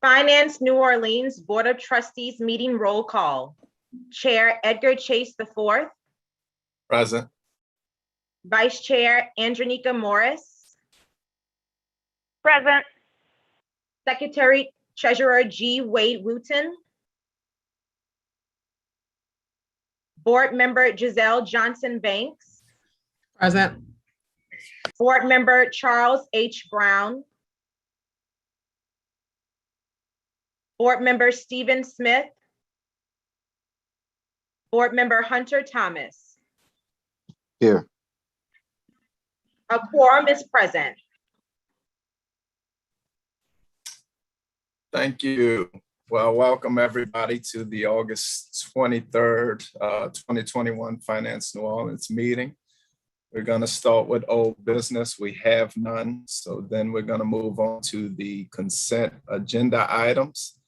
Finance New Orleans Board of Trustees meeting roll call. Chair Edgar Chase IV. Present. Vice Chair Andronika Morris. Present. Secretary Treasurer G. Wade Wooten. Board Member Giselle Johnson Banks. Present. Board Member Charles H. Brown. Board Member Stephen Smith. Board Member Hunter Thomas. Here. A quorum is present. Thank you. Well, welcome everybody to the August 23rd, 2021 Finance New Orleans meeting. We're going to start with old business. We have none. So then we're going to move on to the consent agenda items.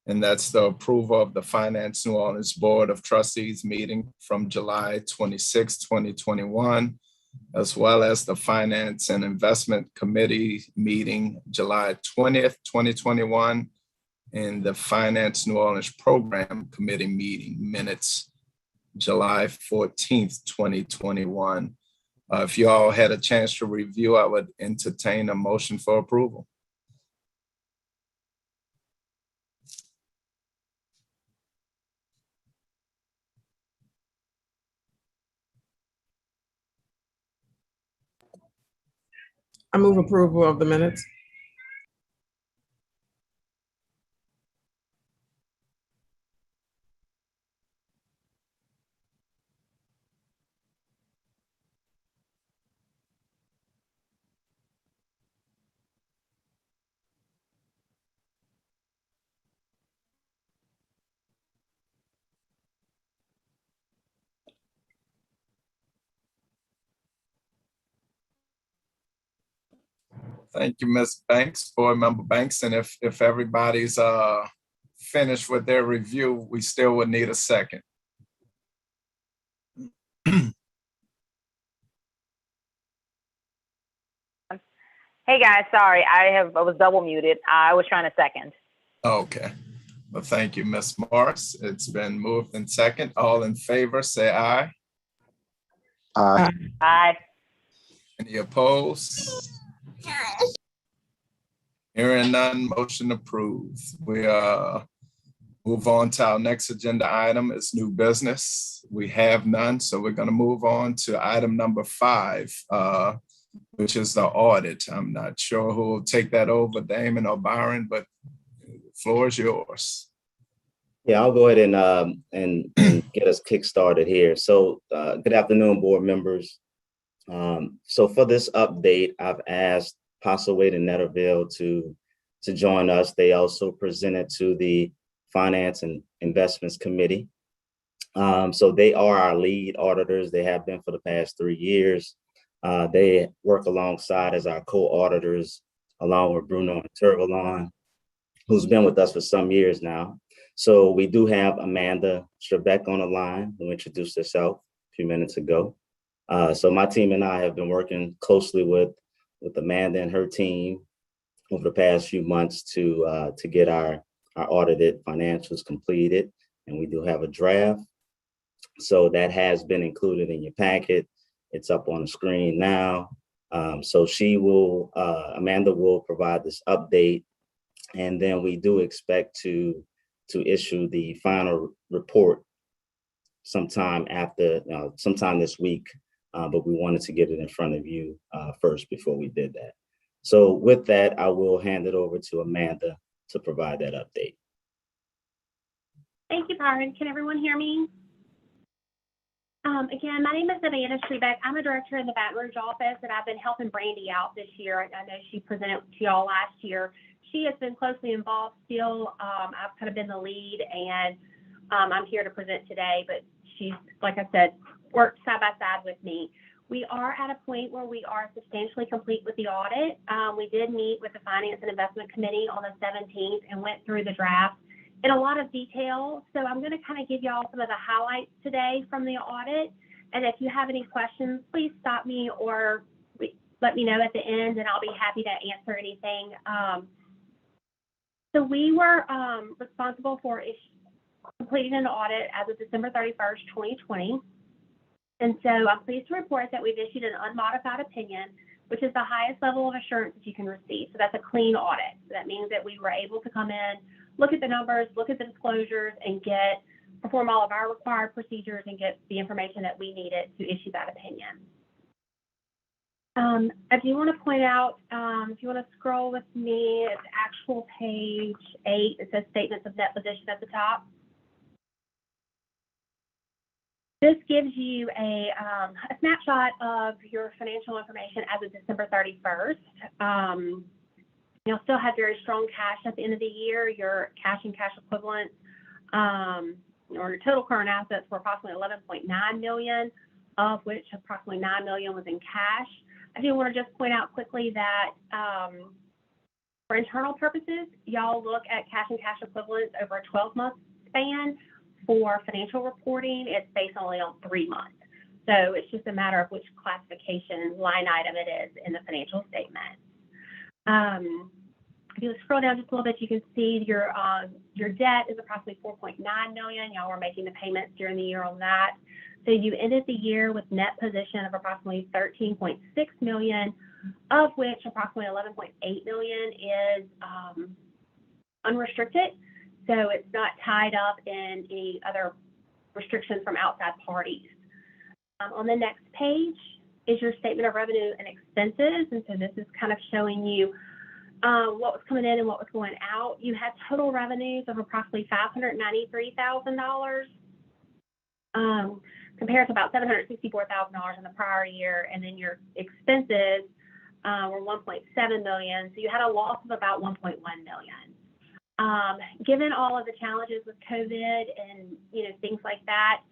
And that's the approval of the Finance New Orleans Board of Trustees meeting from July 26, 2021, as well as the Finance and Investment Committee meeting July 20th, 2021, and the Finance New Orleans Program Committee meeting minutes July 14th, 2021. If you all had a chance to review, I would entertain a motion for approval. I move approval of the minutes. Thank you, Ms. Banks, Board Member Banks. And if everybody's finished with their review, we still would need a second. Hey guys, sorry, I was double muted. I was trying to second. Okay. Well, thank you, Ms. Morris. It's been moved in second. All in favor, say aye. Aye. Aye. Any opposed? Hearing none, motion approved. We move on to our next agenda item is new business. We have none, so we're going to move on to item number 5, which is the audit. I'm not sure who will take that over, Damon or Byron, but the floor is yours. Yeah, I'll go ahead and get us kick-started here. So good afternoon, board members. So for this update, I've asked Postlethwaite and Netterville to join us. They also presented to the Finance and Investments Committee. So they are our lead auditors. They have been for the past 3 years. They work alongside as our co-auditors, along with Bruno and Turvalon, who's been with us for some years now. So we do have Amanda Strebeck on the line, who introduced herself a few minutes ago. So my team and I have been working closely with Amanda and her team over the past few months to get our audited financials completed. And we do have a draft. So that has been included in your packet. It's up on the screen now. So Amanda will provide this update. And then we do expect to issue the final report sometime this week. But we wanted to get it in front of you first before we did that. So with that, I will hand it over to Amanda to provide that update. Thank you, Byron. Can everyone hear me? Again, my name is Amanda Strebeck. I'm a director in the Baton Rouge office, and I've been helping Brandy out this year. I know she presented to y'all last year. She has been closely involved still. I've kind of been the lead, and I'm here to present today, but she's, like I said, worked side by side with me. We are at a point where we are substantially complete with the audit. We did meet with the Finance and Investment Committee on the 17th and went through the draft in a lot of detail. So I'm going to kind of give y'all some of the highlights today from the audit. And if you have any questions, please stop me or let me know at the end, and I'll be happy to answer anything. So we were responsible for completing an audit as of December 31st, 2020. And so I'm pleased to report that we've issued an unmodified opinion, which is the highest level of assurance that you can receive. So that's a clean audit. So that means that we were able to come in, look at the numbers, look at the disclosures, and perform all of our required procedures and get the information that we needed to issue that opinion. I do want to point out, if you want to scroll with me, it's actual page 8. It says statements of net position at the top. This gives you a snapshot of your financial information as of December 31st. You'll still have very strong cash at the end of the year. Your cash and cash equivalents, or your total current assets were approximately $11.9 million, of which approximately $9 million was in cash. I do want to just point out quickly that for internal purposes, y'all look at cash and cash equivalents over a 12-month span. For financial reporting, it's based only on 3 months. So it's just a matter of which classification line item it is in the financial statement. If you scroll down just a little bit, you can see your debt is approximately $4.9 million. Y'all were making the payments during the year on that. So you ended the year with net position of approximately $13.6 million, of which approximately $11.8 million is unrestricted. So it's not tied up in any other restrictions from outside parties. On the next page is your statement of revenue and expenses. And so this is kind of showing you what was coming in and what was going out. You had total revenues of approximately $593,000 compared to about $764,000 in the prior year. And then your expenses were $1.7 million. So you had a loss of about $1.1 million. Given all of the challenges with COVID and, things like that,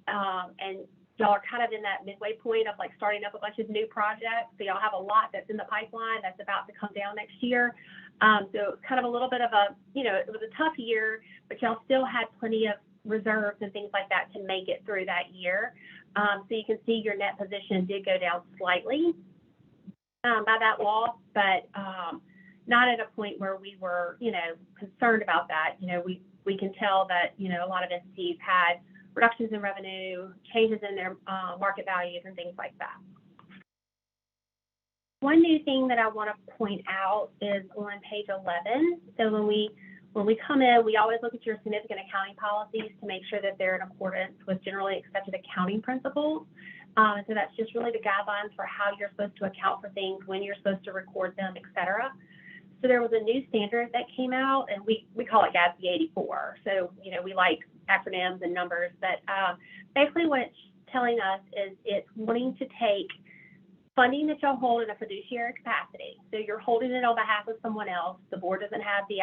and y'all are kind of in that midway point of like starting up a bunch of new projects. So y'all have a lot that's in the pipeline that's about to come down next year. So kind of a little bit of a, it was a tough year, but y'all still had plenty of reserves and things like that to make it through that year. So you can see your net position did go down slightly by that loss, but not at a point where we were, concerned about that. We can tell that, a lot of entities had reductions in revenue, changes in their market values and things like that. One new thing that I want to point out is on page 11. So when we come in, we always look at your significant accounting policies to make sure that they're in accordance with generally accepted accounting principles. And so that's just really the guidelines for how you're supposed to account for things, when you're supposed to record them, et cetera. So there was a new standard that came out, and we call it GASB 84. So, we like acronyms and numbers, but basically what it's telling us is it's wanting to take funding that y'all hold in a fiduciary capacity. So you're holding it on behalf of someone else. The board doesn't have the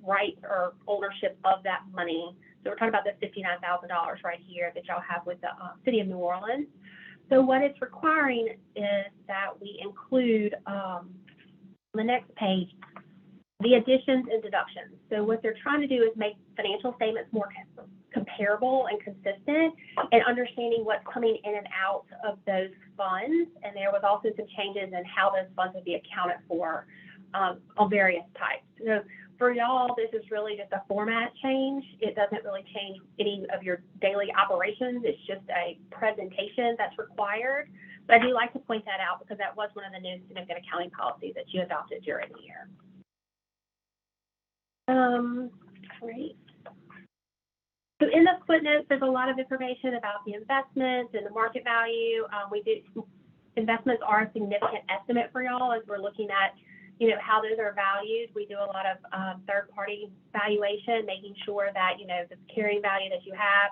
rights or ownership of that money. So we're talking about this $59,000 right here that y'all have with the City of New Orleans. So what it's requiring is that we include on the next page the additions and deductions. So what they're trying to do is make financial statements more comparable and consistent, and understanding what's coming in and out of those funds. And there was also some changes in how those funds would be accounted for on various types. So for y'all, this is really just a format change. It doesn't really change any of your daily operations. It's just a presentation that's required. But I do like to point that out because that was one of the new significant accounting policies that you adopted during the year. Great. So in the footnotes, there's a lot of information about the investments and the market value. Investments are a significant estimate for y'all as we're looking at, how those are valued. We do a lot of third-party valuation, making sure that, the carrying value that you have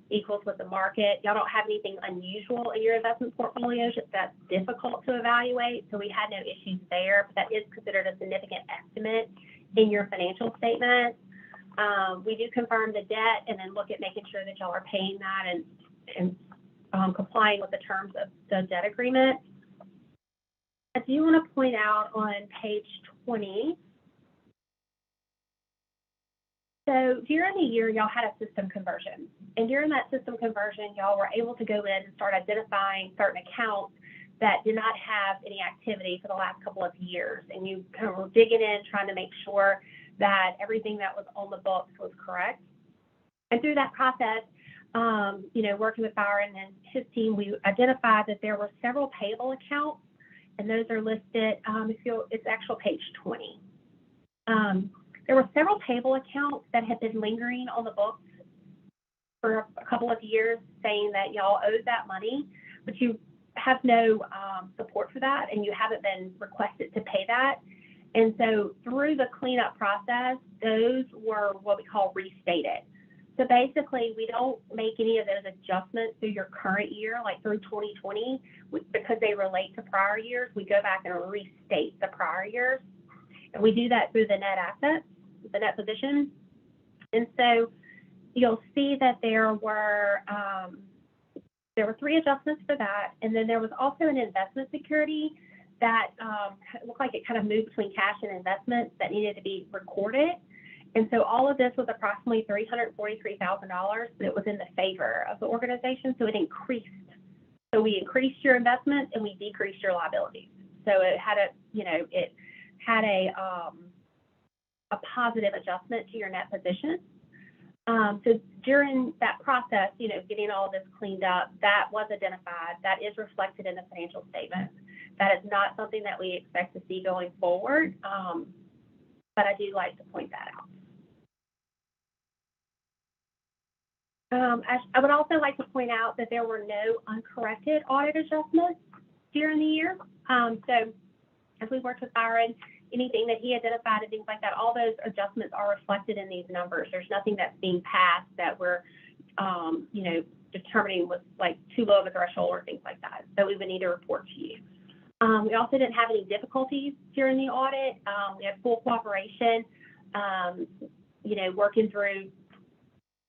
equals with the market. Y'all don't have anything unusual in your investment portfolios that's difficult to evaluate, so we had no issues there, but that is considered a significant estimate in your financial statement. We do confirm the debt and then look at making sure that y'all are paying that and complying with the terms of the debt agreement. I do want to point out on page 20, so during the year, y'all had a system conversion. And during that system conversion, y'all were able to go in and start identifying certain accounts that did not have any activity for the last couple of years. And you kind of were digging in, trying to make sure that everything that was on the books was correct. And through that process, working with Byron and his team, we identified that there were several payable accounts, and those are listed, it's actual page 20. There were several payable accounts that had been lingering on the books for a couple of years, saying that y'all owed that money, but you have no support for that, and you haven't been requested to pay that. And so through the cleanup process, those were what we call restated. So basically, we don't make any of those adjustments through your current year, like through 2020, because they relate to prior years. We go back and restate the prior years, and we do that through the net assets, the net position. And so you'll see that there were 3 adjustments for that, and then there was also an investment security that looked like it kind of moved between cash and investments that needed to be recorded. And so all of this was approximately $343,000, but it was in the favor of the organization, so it increased. So we increased your investments and we decreased your liabilities. So it had a positive adjustment to your net position. So during that process, getting all of this cleaned up, that was identified. That is reflected in the financial statement. That is not something that we expect to see going forward, but I do like to point that out. I would also like to point out that there were no uncorrected audit adjustments during the year. So as we worked with Byron, anything that he identified and things like that, all those adjustments are reflected in these numbers. There's nothing that's being passed that we're, determining was like too low of a threshold or things like that. So we would need to report to you. We also didn't have any difficulties during the audit. We had full cooperation, working through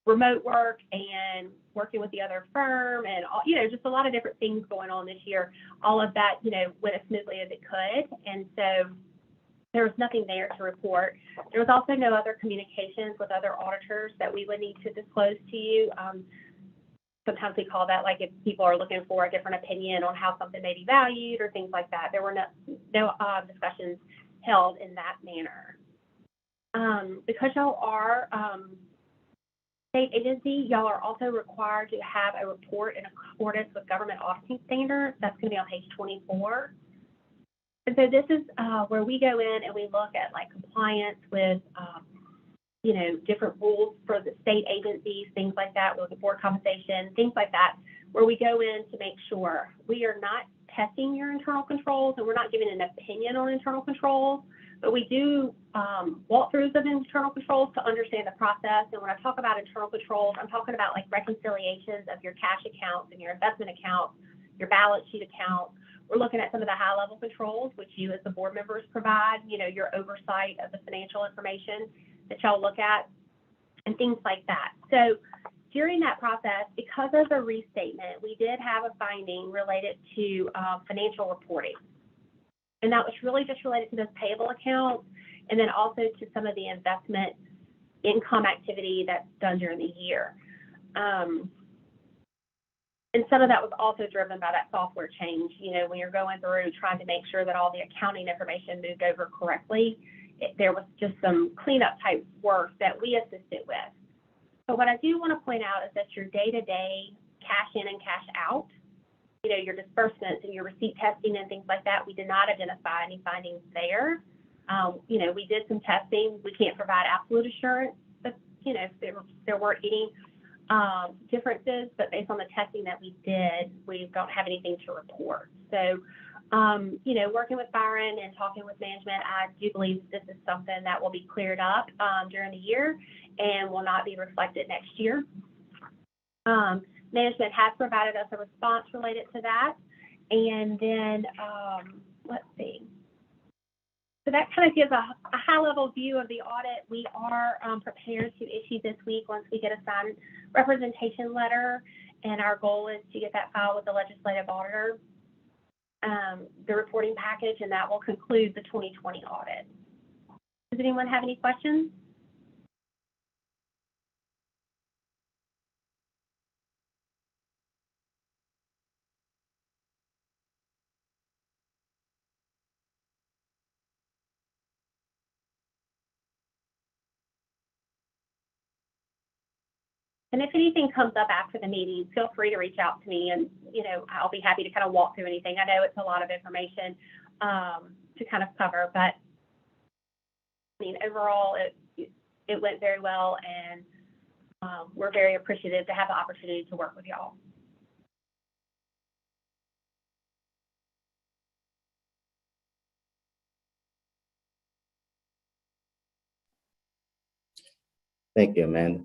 remote work and working with the other firm and, just a lot of different things going on this year. All of that, went as smoothly as it could. And so there was nothing there to report. There was also no other communications with other auditors that we would need to disclose to you. Sometimes we call that like if people are looking for a different opinion on how something may be valued or things like that. There were no discussions held in that manner. Because y'all are state agency, y'all are also required to have a report in accordance with government auditing standards. That's going to be on page 24. And so this is where we go in and we look at like compliance with, different rules for the state agencies, things like that. We look at board compensation, things like that, where we go in to make sure we are not testing your internal controls and we're not giving an opinion on internal controls, but we do walkthroughs of internal controls to understand the process. And when I talk about internal controls, I'm talking about like reconciliations of your cash accounts and your investment accounts, your balance sheet accounts. We're looking at some of the high-level controls, which you as the board members provide, your oversight of the financial information that y'all look at and things like that. So during that process, because of the restatement, we did have a finding related to financial reporting. And that was really just related to those payable accounts and then also to some of the investment income activity that's done during the year. And some of that was also driven by that software change. When you're going through trying to make sure that all the accounting information moved over correctly, there was just some cleanup type work that we assisted with. But what I do want to point out is that your day-to-day cash in and cash out, your disbursements and your receipt testing and things like that, we did not identify any findings there. We did some testing. We can't provide absolute assurance, but, there weren't any differences, but based on the testing that we did, we don't have anything to report. So, working with Byron and talking with management, I do believe this is something that will be cleared up during the year and will not be reflected next year. Management has provided us a response related to that. And then, let's see. So that kind of gives a high-level view of the audit. We are prepared to issue this week once we get a signed representation letter, and our goal is to get that filed with the legislative auditor, the reporting package, and that will conclude the 2020 audit. Does anyone have any questions? And if anything comes up after the meeting, feel free to reach out to me, and I'll be happy to kind of walk through anything. I know it's a lot of information to kind of cover, but I mean, overall, it went very well, and we're very appreciative to have the opportunity to work with y'all. Thank you, Amanda.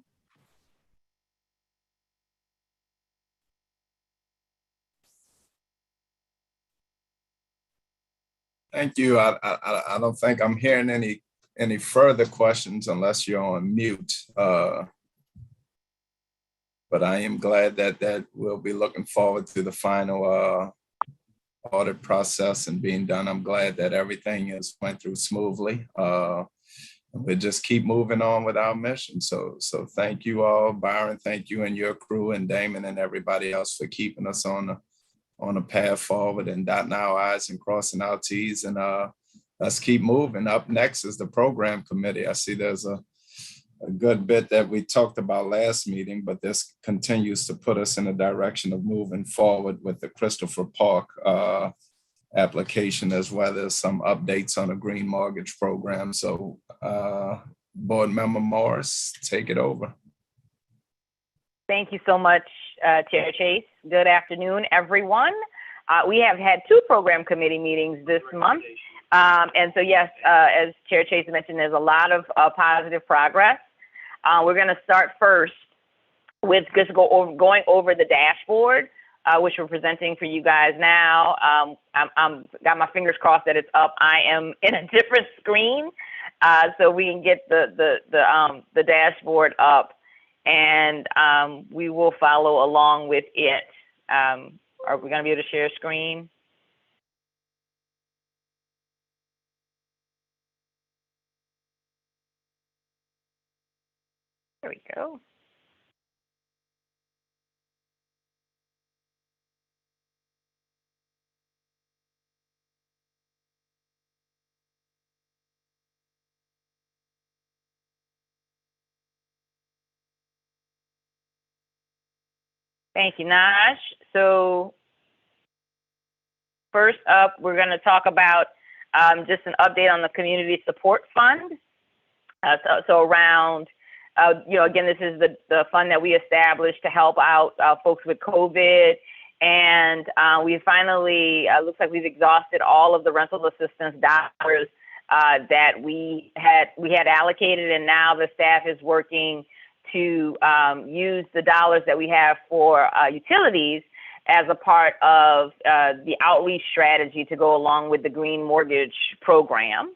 Thank you. I don't think I'm hearing any further questions unless you're on mute. But I am glad that we'll be looking forward to the final audit process and being done. I'm glad that everything has went through smoothly. We'll just keep moving on with our mission. So thank you all, Byron. Thank you and your crew, and Damon and everybody else for keeping us on a path forward and dotting our I's and crossing our T's. And let's keep moving. Up next is the program committee. I see there's a good bit that we talked about last meeting, but this continues to put us in a direction of moving forward with the Christopher Park application, as well as some updates on the green mortgage program. So Board Member Morris, take it over. Thank you so much, Chair Chase. Good afternoon, everyone. We have had 2 program committee meetings this month. And so, yes, as Chair Chase mentioned, there's a lot of positive progress. We're going to start first with just going over the dashboard, which we're presenting for you guys now. I'm got my fingers crossed that it's up. I am in a different screen, so we can get the dashboard up, and we will follow along with it. Are we going to be able to share screen? There we go. Thank you, Naj. So first up, we're going to talk about just an update on the Community Support Fund. So around, again, this is the fund that we established to help out folks with COVID. And we finally, looks like we've exhausted all of the rental assistance dollars that we had allocated. And now the staff is working to use the dollars that we have for utilities as a part of the outreach strategy to go along with the green mortgage program.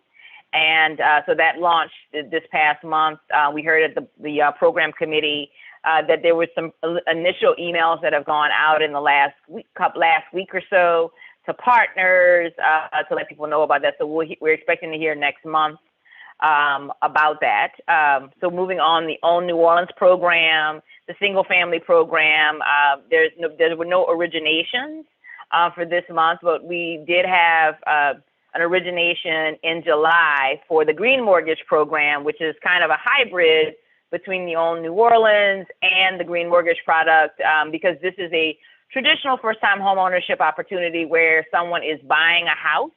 And so that launched this past month. We heard at the program committee that there were some initial emails that have gone out in the last week or so to partners to let people know about that. So we're expecting to hear next month about that. So moving on, the Own New Orleans program, the single family program, there were no originations for this month, but we did have an origination in July for the green mortgage program, which is kind of a hybrid between the Own New Orleans and the green mortgage product, because this is a traditional first-time home ownership opportunity where someone is buying a house.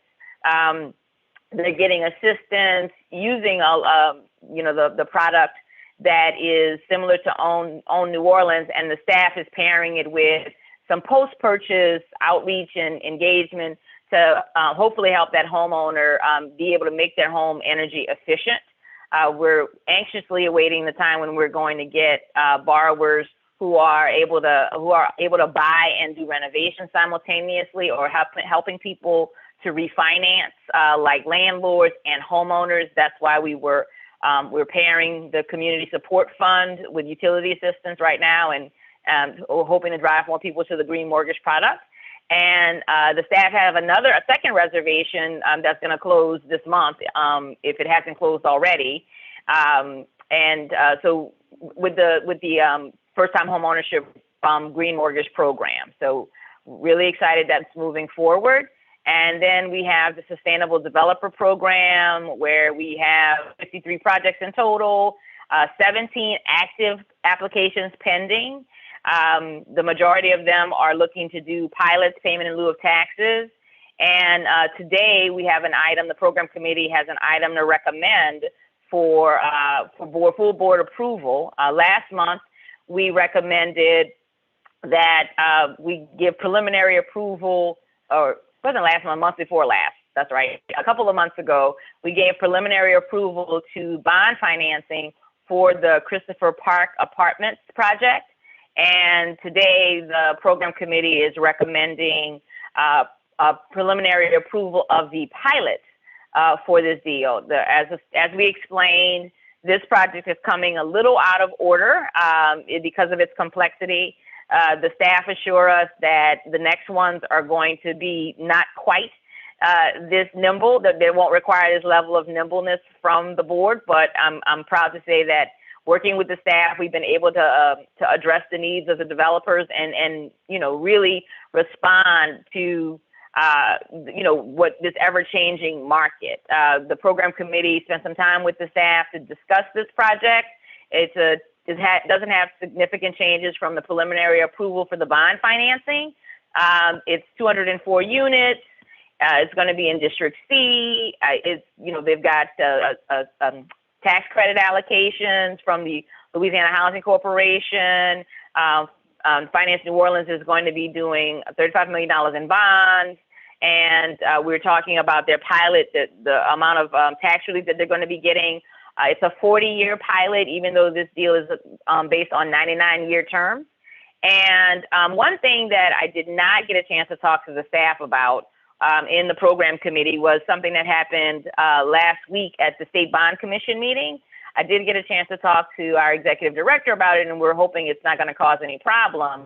They're getting assistance using the product that is similar to Own New Orleans, and the staff is pairing it with some post-purchase outreach and engagement to hopefully help that homeowner be able to make their home energy efficient. We're anxiously awaiting the time when we're going to get borrowers who are able to buy and do renovations simultaneously, or helping people to refinance, like landlords and homeowners. That's why we're pairing the Community Support Fund with utility assistance right now, and we're hoping to drive more people to the green mortgage product. And the staff have a second reservation that's going to close this month, if it hasn't closed already. So with the first-time home ownership green mortgage program. So really excited that's moving forward. And then we have the Sustainable Developer Program, where we have 53 projects in total. 17 active applications pending. The majority of them are looking to do pilots, payment in lieu of taxes. And today we have an item, the program committee has an item to recommend for full board approval. Last month, we recommended that we give preliminary approval, or it wasn't last month, month before last. That's right. A couple of months ago, we gave preliminary approval to bond financing for the Christopher Park Apartments project. And today, the program committee is recommending a preliminary approval of the pilot for this deal. As we explained, this project is coming a little out of order because of its complexity. The staff assure us that the next ones are going to be not quite this nimble, that they won't require this level of nimbleness from the board, but I'm proud to say that working with the staff, we've been able to address the needs of the developers and really respond to what this ever-changing market. The program committee spent some time with the staff to discuss this project. It doesn't have significant changes from the preliminary approval for the bond financing. It's 204 units. It's going to be in District C. They've got tax credit allocations from the Louisiana Housing Corporation. Finance New Orleans is going to be doing $35 million in bonds. And we're talking about their pilot, the amount of tax relief that they're going to be getting. It's a 40-year pilot, even though this deal is based on 99-year terms. And one thing that I did not get a chance to talk to the staff about in the program committee was something that happened last week at the State Bond Commission meeting. I did get a chance to talk to our executive director about it, and we're hoping it's not going to cause any problem.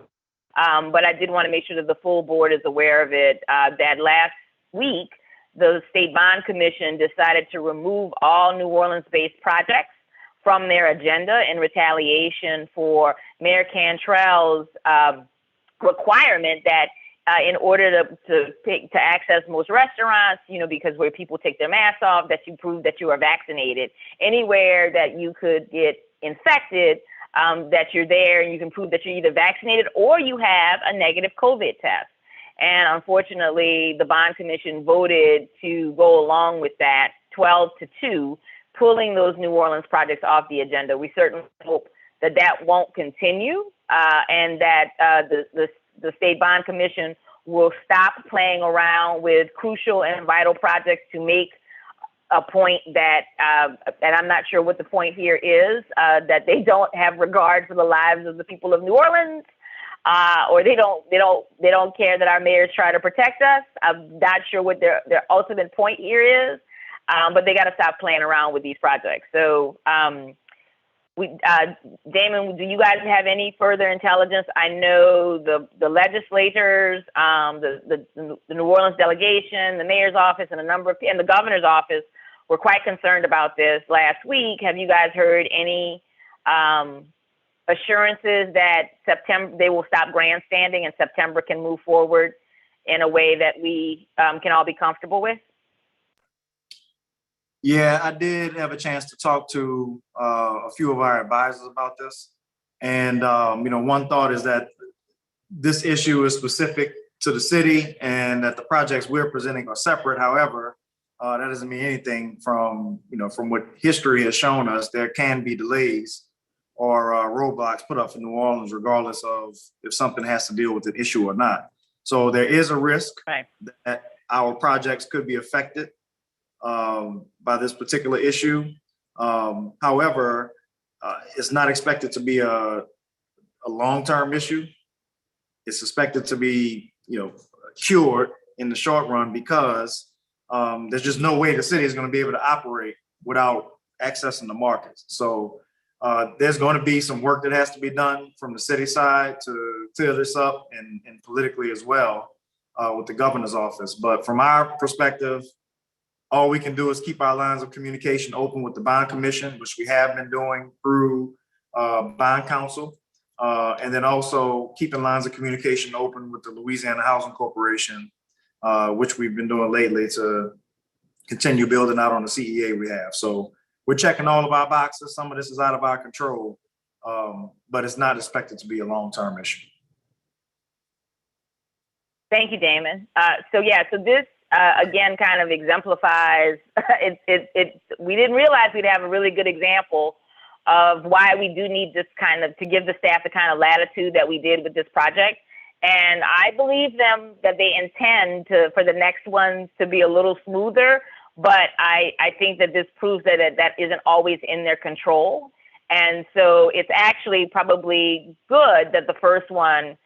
But I did want to make sure that the full board is aware of it, that last week, the State Bond Commission decided to remove all New Orleans-based projects from their agenda in retaliation for Mayor Cantrell's requirement that in order to access most restaurants, because where people take their masks off, that you prove that you are vaccinated. Anywhere that you could get infected, that you're there and you can prove that you're either vaccinated or you have a negative COVID test. And unfortunately, the Bond Commission voted to go along with that 12-2, pulling those New Orleans projects off the agenda. We certainly hope that that won't continue and that the State Bond Commission will stop playing around with crucial and vital projects to make a point that, and I'm not sure what the point here is, that they don't have regard for the lives of the people of New Orleans, or they don't care that our mayors try to protect us. I'm not sure what their ultimate point here is, but they got to stop playing around with these projects. So, Damon, do you guys have any further intelligence? I know the legislators, the New Orleans delegation, the mayor's office, and and the governor's office were quite concerned about this last week. Have you guys heard any assurances that September they will stop grandstanding and September can move forward in a way that we can all be comfortable with? Yeah, I did have a chance to talk to a few of our advisors about this. And, one thought is that this issue is specific to the city and that the projects we're presenting are separate. However, that doesn't mean anything from what history has shown us. There can be delays or roadblocks put up for New Orleans, regardless of if something has to deal with an issue or not. So there is a risk that our projects could be affected by this particular issue. However, it's not expected to be a long-term issue. It's expected to be, cured in the short run because there's just no way the city is going to be able to operate without accessing the markets. So there's going to be some work that has to be done from the city side to clear this up and politically as well with the governor's office. But from our perspective, all we can do is keep our lines of communication open with the Bond Commission, which we have been doing through Bond Council, and then also keeping lines of communication open with the Louisiana Housing Corporation, which we've been doing lately to continue building out on the CEA we have. So we're checking all of our boxes. Some of this is out of our control, but it's not expected to be a long-term issue. Thank you, Damon. So this again kind of exemplifies we didn't realize we'd have a really good example of why we do need this kind of, to give the staff the kind of latitude that we did with this project. And I believe them that they intend for the next ones to be a little smoother, but I think that this proves that that isn't always in their control. And so it's actually probably good that the first one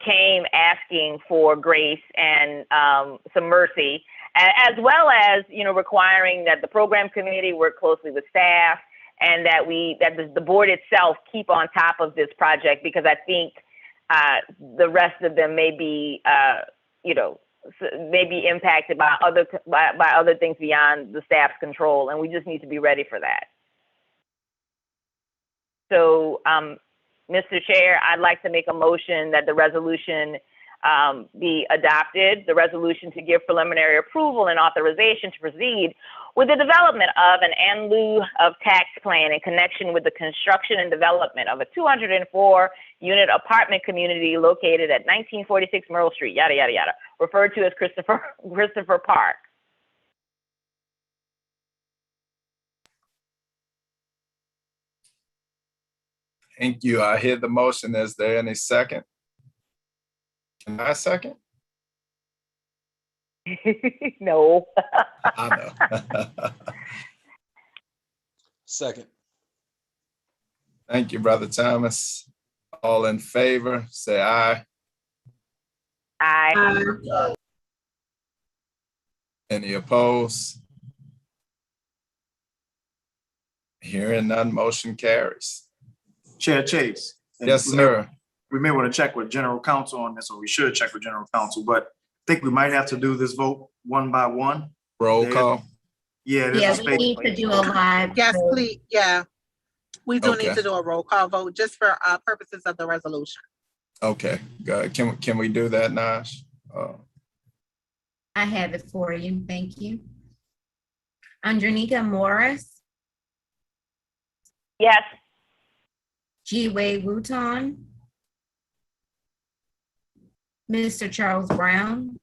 came asking for grace and some mercy, as well as, requiring that the program committee work closely with staff, and that the board itself keep on top of this project, because I think the rest of them may be, may be impacted by other things beyond the staff's control, and we just need to be ready for that. So, Mr. Chair, I'd like to make a motion that the resolution be adopted, the resolution to give preliminary approval and authorization to proceed with the development of an in lieu of tax plan in connection with the construction and development of a 204-unit apartment community located at 1946 Myrtle Street, yada, yada, yada, referred to as Christopher Park. Thank you. I hear the motion. Is there any second? Can I second? No. I know. Second. Thank you, Brother Thomas. All in favor, say aye. Aye. Any opposed? Hearing none, motion carries. Chair Chase. and Yes, sir. We may want to check with general counsel on this, or we should check with general counsel, but I think we might have to do this vote one by one. Roll There's- call. Yeah, there's a Yeah, we space. need to do a live. Yes, vote. please, yeah. We do Okay. need to do a roll call vote just for purposes of the resolution. Okay, good. Can we do that, Nash? I have it for you. Thank you. Andronica Morris, Yes. G. Wei Wuton, Mr. Charles Brown,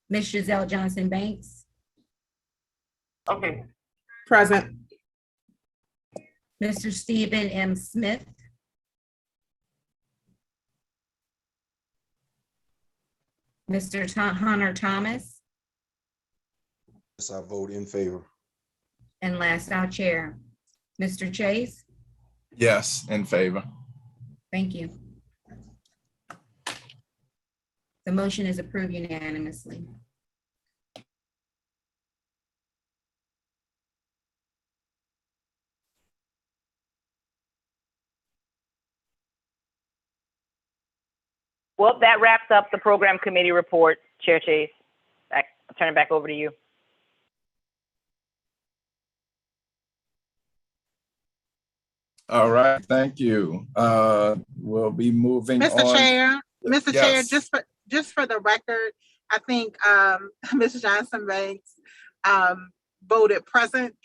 Ms. Giselle Johnson Banks, Okay. Present. Mr. Stephen M. Smith, Mr. Hunter Thomas, Yes, I vote in favor. and last, our chair, Mr. Chase. Yes, in favor. Thank you. The motion is approved unanimously. Well, that wraps up the program committee report, Chair Chase. I'll turn it back over to you. All right, thank you. We'll be moving on. Mr. Chair, Yes. just for the record, I think Ms. Johnson Banks voted present.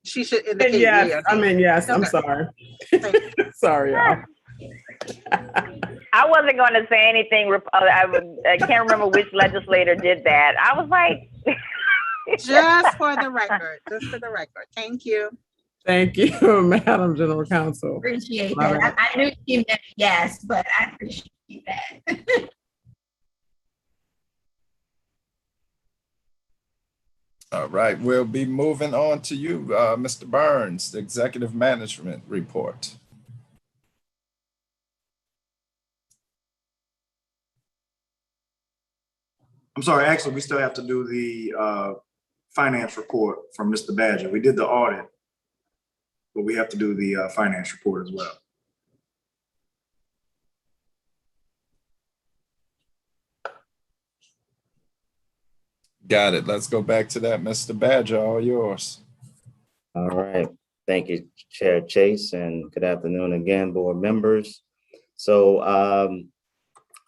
She should indicate Yes, yeah. I mean, yes, I'm Okay. sorry. Thank you. Sorry, y'all. I wasn't going to say anything. I can't remember which legislator did that. I was like, Just for the record, Thank you. Thank you, Madam General Counsel. Appreciate All that. I knew you meant yes, but I appreciate that. All right, we'll be moving on to you, Mr. Burns, the Executive Management Report. I'm sorry, actually, we still have to do the finance report from Mr. Badger. We did the audit, but we have to do the finance report as well. Got it. Let's go back to that. Mr. Badger, all yours. All right. Thank you, Chair Chase, and good afternoon again, board members. So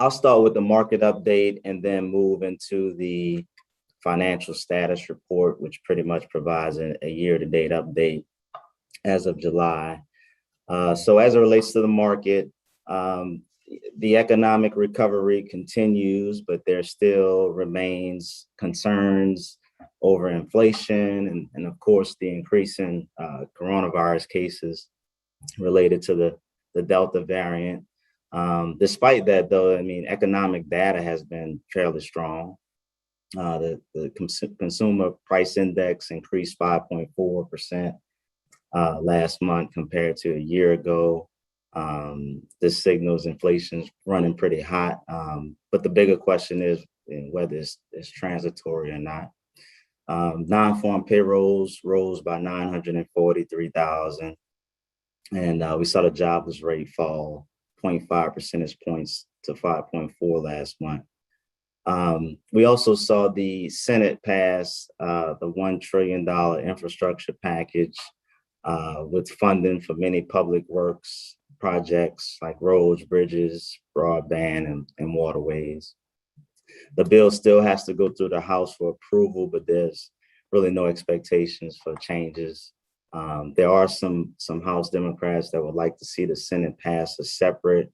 I'll start with the market update and then move into the financial status report, which pretty much provides a year-to-date update as of July. So as it relates to the market, the economic recovery continues, but there still remains concerns over inflation and of course, the increasing coronavirus cases related to the Delta variant. Despite that, though, I mean, economic data has been fairly strong. The consumer price index increased 5.4% last month compared to a year ago. This signals inflation's running pretty hot. But the bigger question is whether it's transitory or not. Non-farm payrolls rose by 943,000. And we saw the jobless rate fall 0.5 percentage points to 5.4 last month. We also saw the Senate pass the $1 trillion infrastructure package with funding for many public works projects like roads, bridges, broadband, and waterways. The bill still has to go through the House for approval, but there's really no expectations for changes. There are some House Democrats that would like to see the Senate pass a separate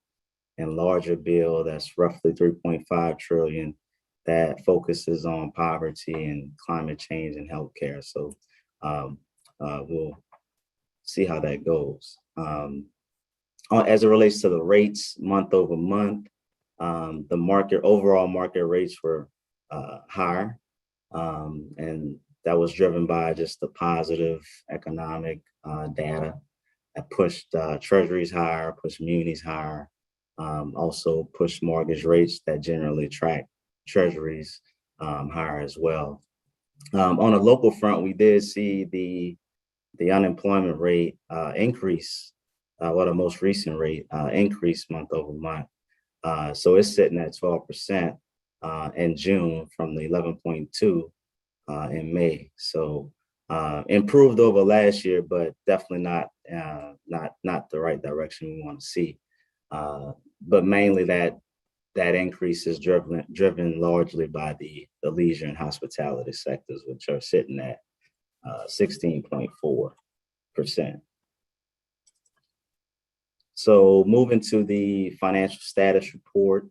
and larger bill that's roughly 3.5 trillion that focuses on poverty and climate change and healthcare. So we'll see how that goes. As it relates to the rates month over month, the overall market rates were higher, and that was driven by just the positive economic data that pushed treasuries higher, pushed munis higher, also pushed mortgage rates that generally track treasuries higher as well. On a local front, we did see the unemployment rate increase, the most recent rate increase month over month. So it's sitting at 12% in June from the 11.2 in May. So improved over last year, but definitely not the right direction we want to see. But mainly that increase is driven largely by the leisure and hospitality sectors, which are sitting at 16.4%. So moving to the financial status report.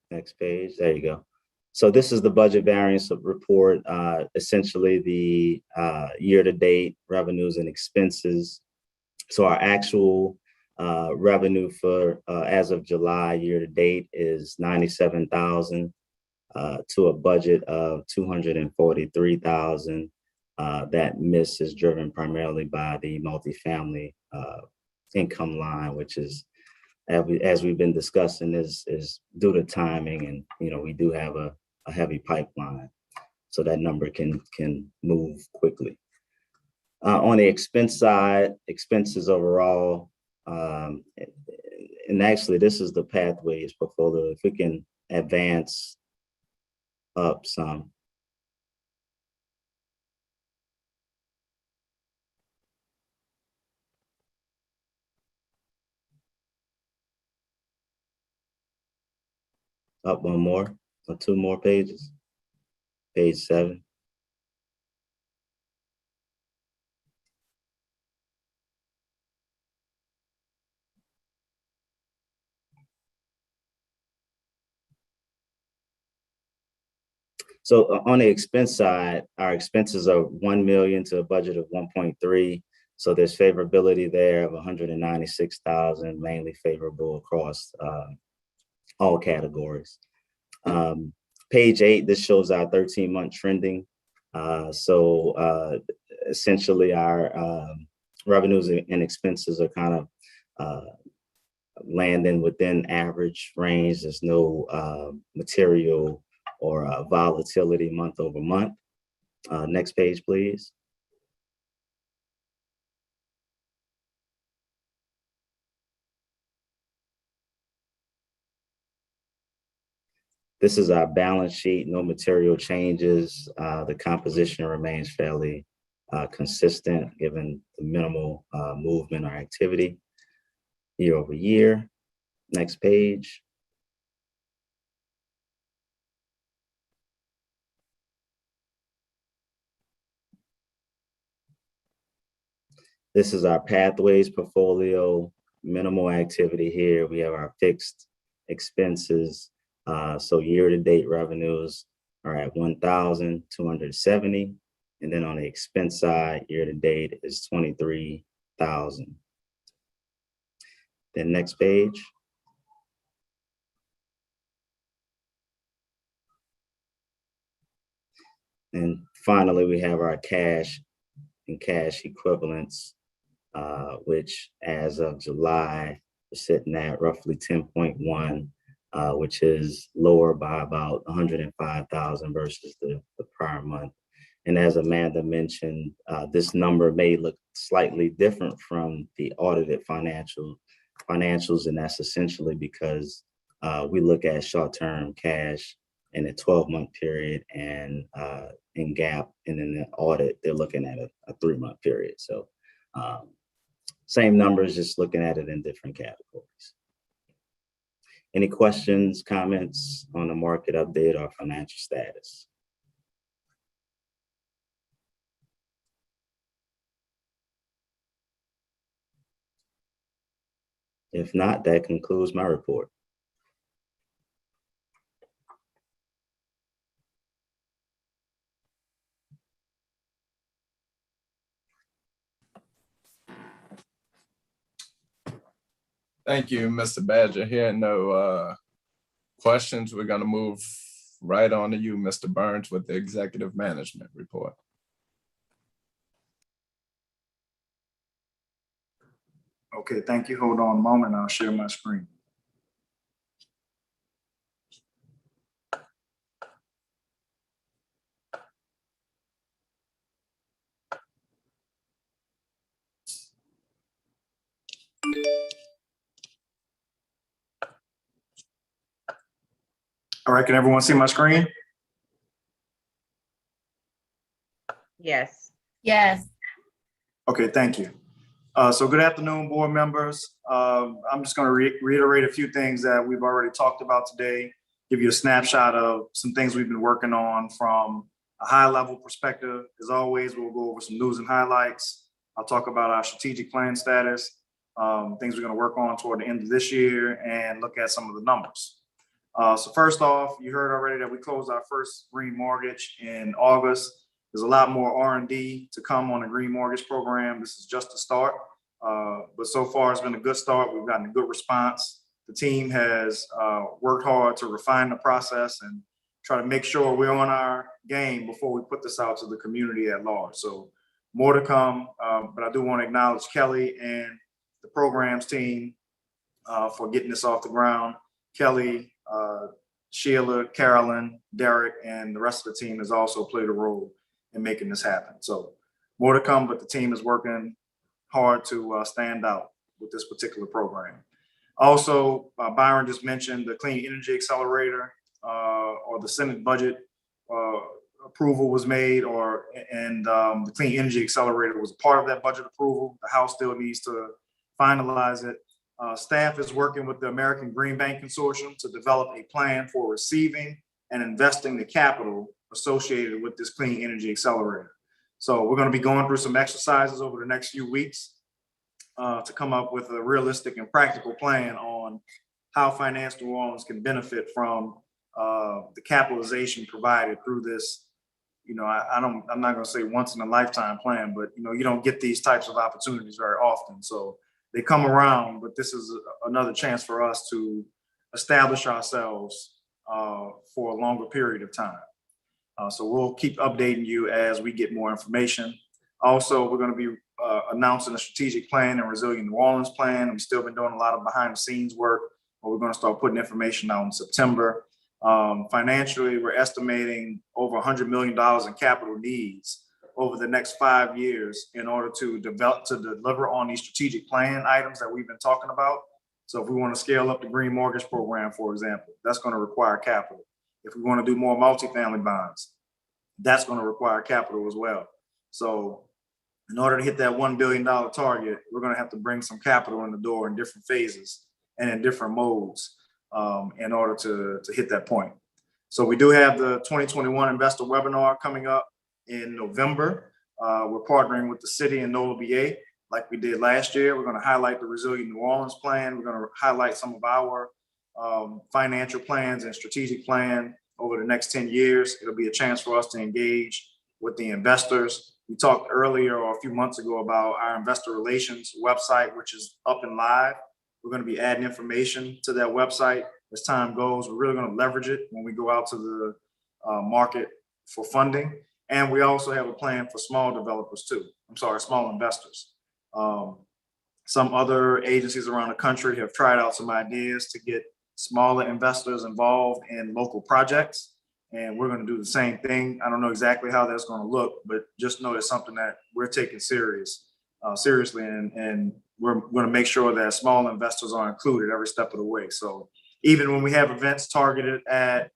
Next page, there you go. So this is the budget variance report, essentially the year-to-date revenues and expenses. So our actual revenue for as of July year-to-date is 97,000 to a budget of 243,000. That miss is driven primarily by the multifamily income line, which is, as we've been discussing, is due to timing, and we do have a heavy pipeline, so that number can move quickly. On the expense side, expenses overall, and actually this is the Pathways portfolio. If we can advance up some. Up one more or two more pages. Page 7. So on the expense side, our expenses are 1 million to a budget of 1.3. So there's favorability there of 196,000, mainly favorable across all categories. Page 8, this shows our 13-month trending. So essentially our revenues and expenses are kind of landing within average range. There's no material or volatility month over month. Next page, please. This is our balance sheet, no material changes. The composition remains fairly consistent given the minimal movement or activity year over year. Next page. This is our pathways portfolio, minimal activity here. We have our fixed expenses. So year-to-date revenues are at 1,270. And then on the expense side, year-to-date is 23,000. Then next page. And finally, we have our cash and cash equivalents, which as of July, we're sitting at roughly 10.1, which is lower by about 105,000 versus the prior month. And as Amanda mentioned, this number may look slightly different from the audited financials, and that's essentially because we look at short-term cash in a 12-month period, and in GAAP and in the audit, they're looking at a 3-month period. So same numbers, just looking at it in different categories. Any questions, comments on the market update or financial status? If not, that concludes my report. Thank you, Mr. Badger. Here, no questions. We're going to move right on to you, Mr. Burns, with the executive management report. Okay, thank you. Hold on a moment. I'll share my screen. All right, can everyone see my screen? Yes. Yes. Okay, thank you. So good afternoon, board members. I'm just going to reiterate a few things that we've already talked about today, give you a snapshot of some things we've been working on from a high level perspective. As always, we'll go over some news and highlights. I'll talk about our strategic plan status, things we're going to work on toward the end of this year, and look at some of the numbers. So first off, you heard already that we closed our first green mortgage in August. There's a lot more R&D to come on the green mortgage program. This is just a start, but so far it's been a good start. We've gotten a good response. The team has worked hard to refine the process and try to make sure we're on our game before we put this out to the community at large. So more to come, but I do want to acknowledge Kelly and the programs team for getting this off the ground. Kelly, Sheila, Carolyn, Derek, and the rest of the team has also played a role in making this happen. So more to come, but the team is working hard to stand out with this particular program. Also, Byron just mentioned the Clean Energy Accelerator, or the Senate budget approval was made, and the Clean Energy Accelerator was a part of that budget approval. The House still needs to finalize it. Staff is working with the American Green Bank Consortium to develop a plan for receiving and investing the capital associated with this Clean Energy Accelerator. So we're going to be going through some exercises over the next few weeks to come up with a realistic and practical plan on how Finance New Orleans can benefit from the capitalization provided through this. You know, I'm not going to say once in a lifetime plan, but you don't get these types of opportunities very often. So they come around, but this is another chance for us to establish ourselves for a longer period of time. So we'll keep updating you as we get more information. Also, we're going to be announcing a strategic plan and resilient New Orleans plan. We've still been doing a lot of behind the scenes work, but we're going to start putting information out in September. Financially, we're estimating over $100 million in capital needs over the next 5 years in order to deliver on these strategic plan items that we've been talking about. So if we want to scale up the green mortgage program, for example, that's going to require capital. If we want to do more multifamily bonds, that's going to require capital as well. So in order to hit that $1 billion target, we're going to have to bring some capital in the door in different phases and in different modes in order to hit that point. So we do have the 2021 investor webinar coming up in November. We're partnering with the city and NOLA BA like we did last year. We're going to highlight the Resilient New Orleans plan. We're going to highlight some of our financial plans and strategic plan over the next 10 years. It'll be a chance for us to engage with the investors. We talked earlier or a few months ago about our investor relations website, which is up and live. We're going to be adding information to that website as time goes. We're really going to leverage it when we go out to the market for funding. And we also have a plan for small developers too. Small investors. Some other agencies around the country have tried out some ideas to get smaller investors involved in local projects. And we're going to do the same thing. I don't know exactly how that's going to look, but just know it's something that we're taking seriously. And we're going to make sure that small investors are included every step of the way. So even when we have events targeted at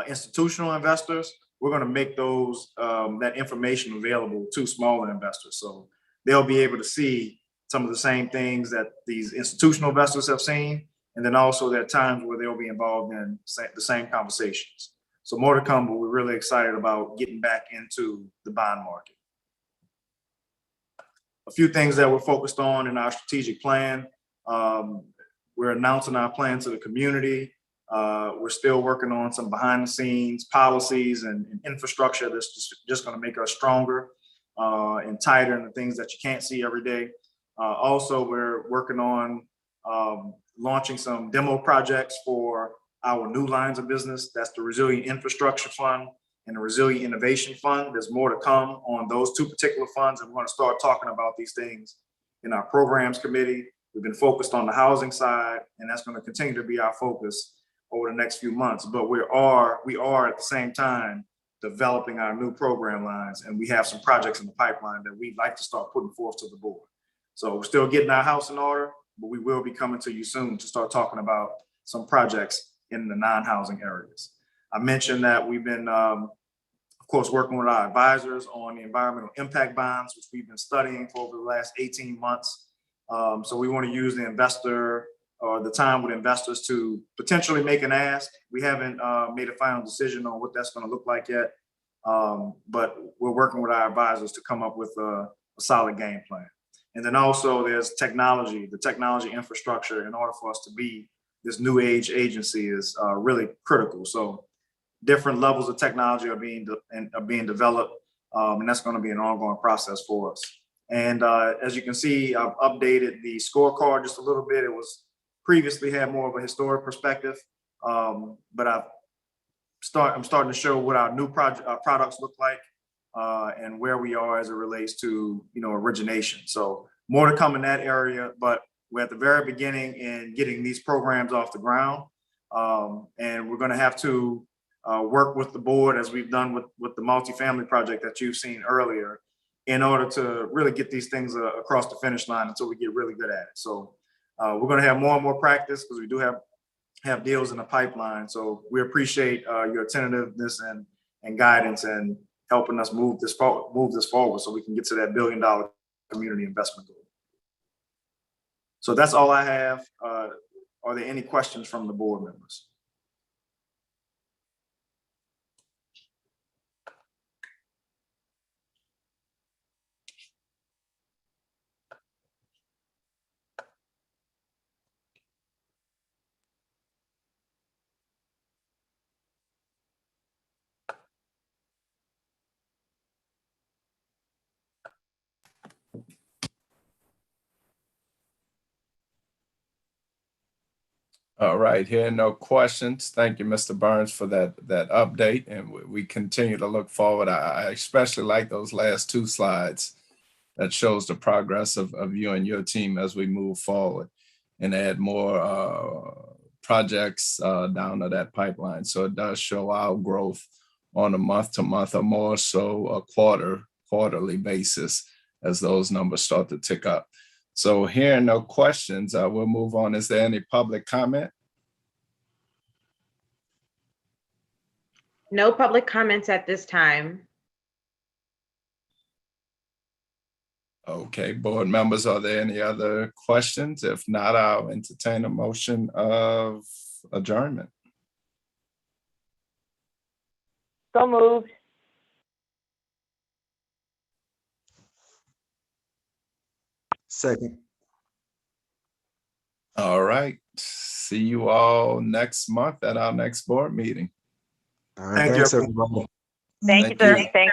institutional investors, we're going to make those that information available to smaller investors. So they'll be able to see some of the same things that these institutional investors have seen. And then also there are times where they'll be involved in the same conversations. So more to come, but we're really excited about getting back into the bond market. A few things that we're focused on in our strategic plan. We're announcing our plan to the community. We're still working on some behind the scenes policies and infrastructure that's just going to make us stronger and tighter in the things that you can't see every day. Also, we're working on launching some demo projects for our new lines of business. That's the Resilient Infrastructure Fund and the Resilient Innovation Fund. There's more to come on those two particular funds, and we're going to start talking about these things in our programs committee. We've been focused on the housing side, and that's going to continue to be our focus over the next few months. But we are at the same time developing our new program lines, and we have some projects in the pipeline that we'd like to start putting forth to the board. So we're still getting our house in order, but we will be coming to you soon to start talking about some projects in the non-housing areas. I mentioned that we've been, of course, working with our advisors on the environmental impact bonds, which we've been studying for over the last 18 months. So we want to use the investor or the time with investors to potentially make an ask. We haven't made a final decision on what that's going to look like yet, but we're working with our advisors to come up with a solid game plan. And then also there's technology, the technology infrastructure in order for us to be this new age agency is really critical. So different levels of technology are being developed, and that's going to be an ongoing process for us. And as you can see, I've updated the scorecard just a little bit. It was previously had more of a historic perspective, but I'm starting to show what our new products look like and where we are as it relates to origination. So more to come in that area, but we're at the very beginning in getting these programs off the ground, and we're going to have to work with the board as we've done with the multifamily project that you've seen earlier in order to really get these things across the finish line until we get really good at it. So we're going to have more and more practice because we do have deals in the pipeline. So we appreciate your attentiveness and guidance and helping us move this forward so we can get to that $1 billion community investment goal. So that's all I have. Are there any questions from the board members? All right, here no questions. Thank you, Mr. Burns, for that update, and we continue to look forward. I especially like those last two slides that shows the progress of you and your team as we move forward and add more projects down to that pipeline. So it does show our growth on a month-to-month or more so a quarterly basis as those numbers start to tick up. So hearing no questions, we'll move on. Is there any public comment? No public comments at this time. Okay, board members, are there any other questions? If not, I'll entertain a motion of adjournment. So moved. Second. All right, see you all next month at our next board meeting. All right, Thank you, thanks, everyone. everybody. Thank you, sir. Thank